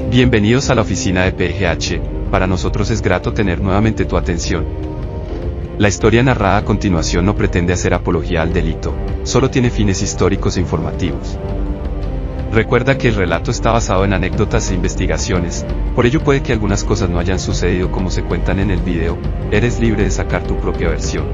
Bienvenidos a la oficina de PGH, para nosotros es grato tener nuevamente tu atención. La historia narrada a continuación no pretende hacer apología al delito, solo tiene fines históricos e informativos. Recuerda que el relato está basado en anécdotas e investigaciones, por ello puede que algunas cosas no hayan sucedido como se cuentan en el video, eres libre de sacar tu propia versión.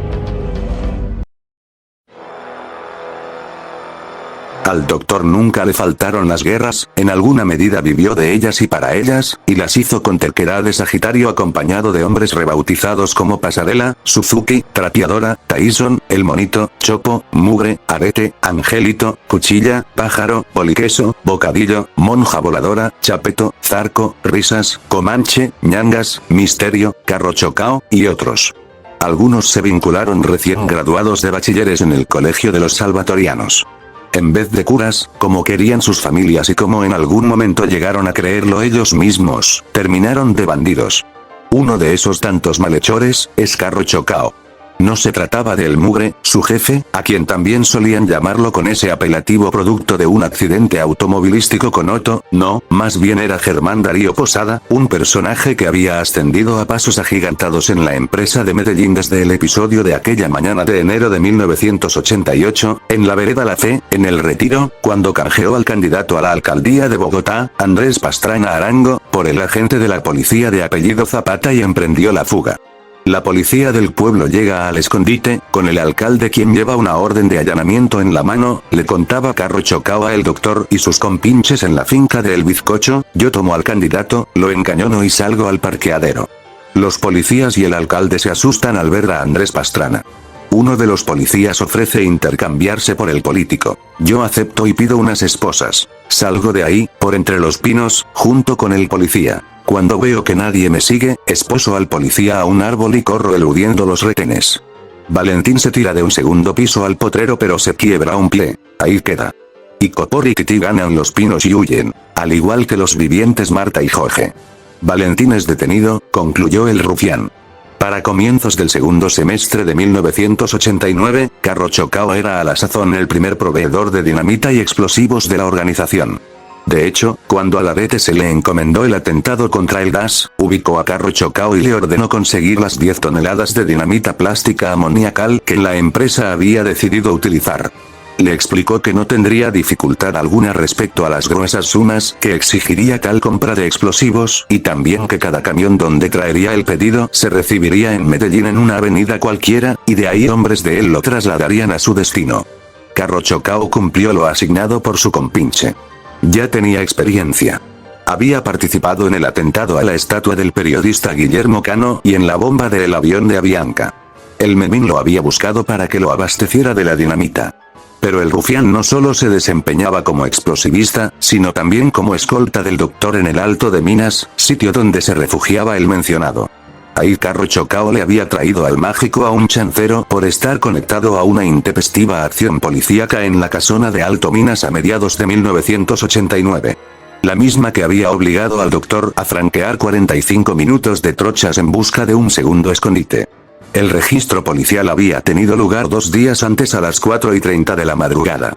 Al doctor nunca le faltaron las guerras, en alguna medida vivió de ellas y para ellas, y las hizo con terquedad de Sagitario acompañado de hombres rebautizados como Pasarela, Suzuki, Trapeadora, Tyson, El Monito, Chopo, Mugre, Arete, Angelito, Cuchilla, Pájaro, Poliqueso, Bocadillo, Monja Voladora, Chapeto, Zarco, Risas, Comanche, Ñangas, Misterio, Carro Chocao, y otros. Algunos se vincularon recién graduados de bachilleres en el colegio de los salvatorianos. En vez de curas, como querían sus familias y como en algún momento llegaron a creerlo ellos mismos, terminaron de bandidos. Uno de esos tantos malhechores, es Carro Chocao. No se trataba de El Mugre, su jefe, a quien también solían llamarlo con ese apelativo producto de un accidente automovilístico con Otto, no, más bien era Germán Darío Posada, un personaje que había ascendido a pasos agigantados en la empresa de Medellín desde el episodio de aquella mañana de enero de 1988, en la vereda La Fe, en El Retiro, cuando canjeó al candidato a la alcaldía de Bogotá, Andrés Pastrana Arango, por el agente de la policía de apellido Zapata y emprendió la fuga. La policía del pueblo llega al escondite, con el alcalde quien lleva una orden de allanamiento en la mano, le contaba Carro Chocao a el doctor y sus compinches en la finca de El Bizcocho, yo tomo al candidato, lo encañono y salgo al parqueadero. Los policías y el alcalde se asustan al ver a Andrés Pastrana. Uno de los policías ofrece intercambiarse por el político. Yo acepto y pido unas esposas. Salgo de ahí, por entre los pinos, junto con el policía. Cuando veo que nadie me sigue, esposo al policía a un árbol y corro eludiendo los retenes. Valentín se tira de un segundo piso al potrero pero se quiebra un pie. Ahí queda. Y Copor y Kitty ganan los pinos y huyen, al igual que los vivientes Marta y Jorge. Valentín es detenido, concluyó el rufián. Para comienzos del segundo semestre de 1989, Carro Chocao era a la sazón el primer proveedor de dinamita y explosivos de la organización. De hecho, cuando al Arete se le encomendó el atentado contra el gas, ubicó a Carro Chocao y le ordenó conseguir las 10 toneladas de dinamita plástica amoniacal que la empresa había decidido utilizar. Le explicó que no tendría dificultad alguna respecto a las gruesas sumas que exigiría tal compra de explosivos, y también que cada camión donde traería el pedido se recibiría en Medellín en una avenida cualquiera, y de ahí hombres de él lo trasladarían a su destino. Carro Chocao cumplió lo asignado por su compinche. Ya tenía experiencia. Había participado en el atentado a la estatua del periodista Guillermo Cano y en la bomba del avión de Avianca. El Memín lo había buscado para que lo abasteciera de la dinamita. Pero el rufián no solo se desempeñaba como explosivista, sino también como escolta del doctor en el Alto de Minas, sitio donde se refugiaba el mencionado. Ahí Carro Chocao le había traído al mágico a un chancero por estar conectado a una intempestiva acción policíaca en la casona de Alto Minas a mediados de 1989. La misma que había obligado al doctor a franquear 45 minutos de trochas en busca de un segundo escondite. El registro policial había tenido lugar 2 días antes a las 4:30 de la madrugada.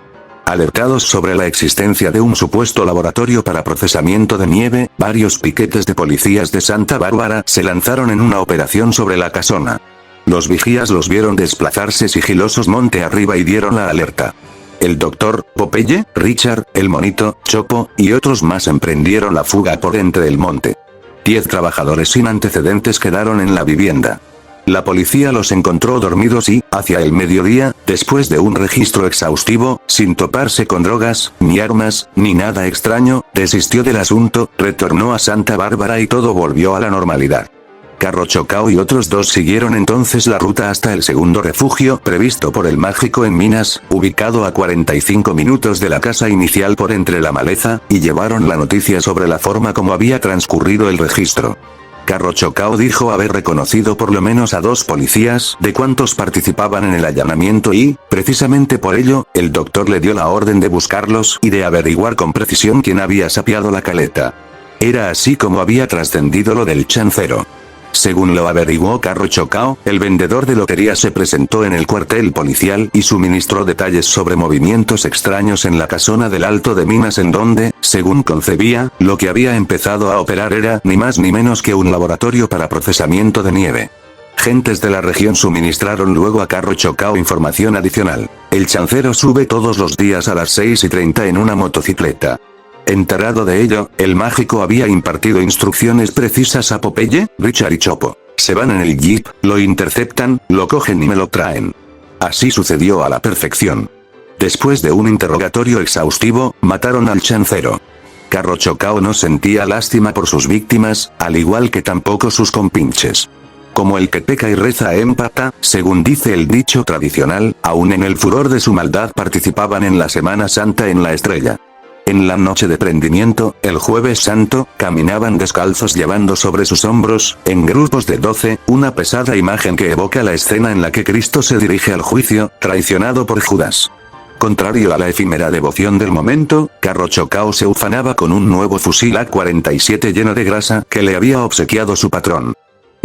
Alertados sobre la existencia de un supuesto laboratorio para procesamiento de nieve, varios piquetes de policías de Santa Bárbara se lanzaron en una operación sobre la casona. Los vigías los vieron desplazarse sigilosos monte arriba y dieron la alerta. El doctor, Popeye, Richard, El Monito, Chopo, y otros más emprendieron la fuga por entre el monte. 10 trabajadores sin antecedentes quedaron en la vivienda. La policía los encontró dormidos y, hacia el mediodía, después de un registro exhaustivo, sin toparse con drogas, ni armas, ni nada extraño, desistió del asunto, retornó a Santa Bárbara y todo volvió a la normalidad. Carro Chocao y otros 2 siguieron entonces la ruta hasta el segundo refugio previsto por el mágico en Minas, ubicado a 45 minutos de la casa inicial por entre la maleza, y llevaron la noticia sobre la forma como había transcurrido el registro. Carro Chocao dijo haber reconocido por lo menos a 2 policías de cuantos participaban en el allanamiento y, precisamente por ello, el doctor le dio la orden de buscarlos y de averiguar con precisión quién había sapeado la caleta. Era así como había trascendido lo del chancero. Según lo averiguó Carro Chocao, el vendedor de lotería se presentó en el cuartel policial y suministró detalles sobre movimientos extraños en la casona del Alto de Minas en donde, según concebía, lo que había empezado a operar era ni más ni menos que un laboratorio para procesamiento de nieve. Gentes de la región suministraron luego a Carro Chocao información adicional. El chancero sube todos los días a las 6:30 en una motocicleta. Enterado de ello, el mágico había impartido instrucciones precisas a Popeye, Richard y Chopo. Se van en el jeep, lo interceptan, lo cogen y me lo traen. Así sucedió a la perfección. Después de un interrogatorio exhaustivo, mataron al chancero. Carro Chocao no sentía lástima por sus víctimas, al igual que tampoco sus compinches. Como el que peca y reza empata, según dice el dicho tradicional, aún en el furor de su maldad participaban en la Semana Santa en la Estrella. En la noche de prendimiento, el Jueves Santo, caminaban descalzos llevando sobre sus hombros, en grupos de 12, una pesada imagen que evoca la escena en la que Cristo se dirige al juicio, traicionado por Judas. Contrario a la efímera devoción del momento, Carro Chocao se ufanaba con un nuevo fusil A-47 lleno de grasa que le había obsequiado su patrón.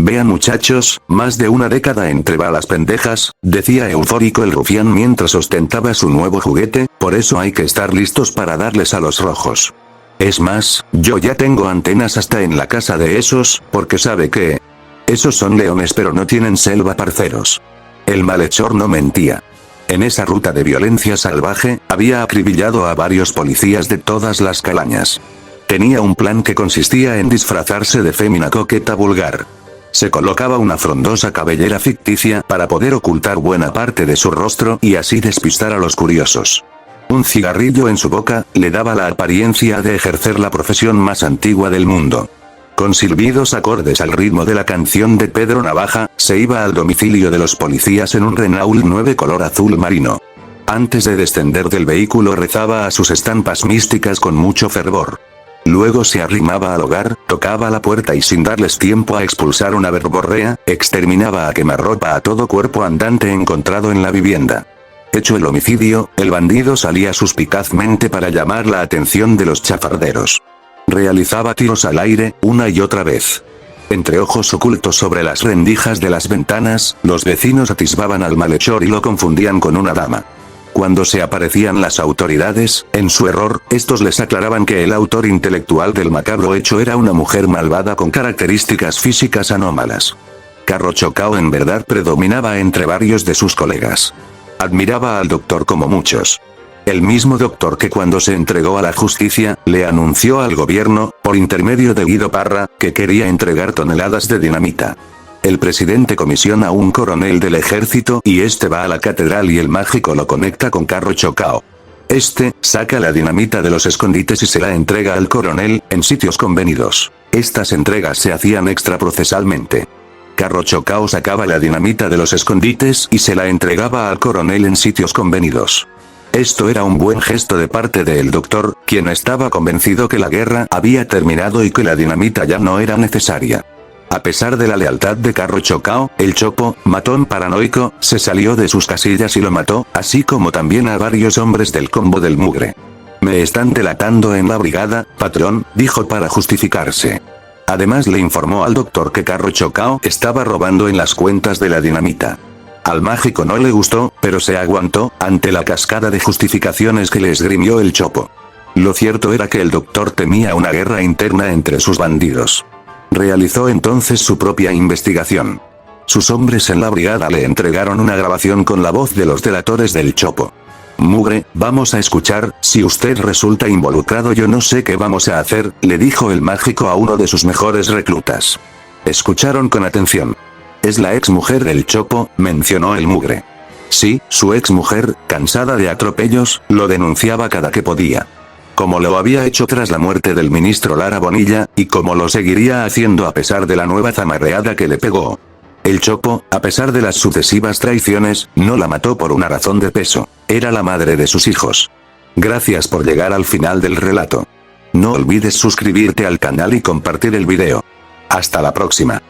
Vean muchachos, más de una década entre balas pendejas, decía eufórico el rufián mientras ostentaba su nuevo juguete, por eso hay que estar listos para darles a los rojos. Es más, yo ya tengo antenas hasta en la casa de esos, porque sabe que... esos son leones pero no tienen selva parceros. El malhechor no mentía. En esa ruta de violencia salvaje, había acribillado a varios policías de todas las calañas. Tenía un plan que consistía en disfrazarse de fémina coqueta vulgar. Se colocaba una frondosa cabellera ficticia para poder ocultar buena parte de su rostro y así despistar a los curiosos. Un cigarrillo en su boca, le daba la apariencia de ejercer la profesión más antigua del mundo. Con silbidos acordes al ritmo de la canción de Pedro Navaja, se iba al domicilio de los policías en un Renault 9 color azul marino. Antes de descender del vehículo rezaba a sus estampas místicas con mucho fervor. Luego se arrimaba al hogar, tocaba la puerta y sin darles tiempo a expulsar una verborrea, exterminaba a quemarropa a todo cuerpo andante encontrado en la vivienda. Hecho el homicidio, el bandido salía suspicazmente para llamar la atención de los chafarderos. Realizaba tiros al aire, una y otra vez. Entre ojos ocultos sobre las rendijas de las ventanas, los vecinos atisbaban al malhechor y lo confundían con una dama. Cuando se aparecían las autoridades, en su error, estos les aclaraban que el autor intelectual del macabro hecho era una mujer malvada con características físicas anómalas. Carro Chocao en verdad predominaba entre varios de sus colegas. Admiraba al doctor como muchos. El mismo doctor que cuando se entregó a la justicia, le anunció al gobierno, por intermedio de Guido Parra, que quería entregar toneladas de dinamita. El presidente comisiona a un coronel del ejército y este va a la catedral y el mágico lo conecta con Carro Chocao. Este, saca la dinamita de los escondites y se la entrega al coronel, en sitios convenidos. Estas entregas se hacían extraprocesalmente. Carro Chocao sacaba la dinamita de los escondites y se la entregaba al coronel en sitios convenidos. Esto era un buen gesto de parte del doctor, quien estaba convencido que la guerra había terminado y que la dinamita ya no era necesaria. A pesar de la lealtad de Carro Chocao, el Chopo, matón paranoico, se salió de sus casillas y lo mató, así como también a varios hombres del combo del mugre. Me están delatando en la brigada, patrón, dijo para justificarse. Además le informó al doctor que Carro Chocao estaba robando en las cuentas de la dinamita. Al mágico no le gustó, pero se aguantó, ante la cascada de justificaciones que le esgrimió el Chopo. Lo cierto era que el doctor temía una guerra interna entre sus bandidos. Realizó entonces su propia investigación. Sus hombres en la brigada le entregaron una grabación con la voz de los delatores del Chopo. Mugre, vamos a escuchar, si usted resulta involucrado yo no sé qué vamos a hacer, le dijo el mágico a uno de sus mejores reclutas. Escucharon con atención. Es la exmujer del Chopo, mencionó el Mugre. Sí, su exmujer, cansada de atropellos, lo denunciaba cada que podía. Como lo había hecho tras la muerte del ministro Lara Bonilla, y como lo seguiría haciendo a pesar de la nueva zamarreada que le pegó. El Chopo, a pesar de las sucesivas traiciones, no la mató por una razón de peso, era la madre de sus hijos. Gracias por llegar al final del relato. No olvides suscribirte al canal y compartir el video. Hasta la próxima.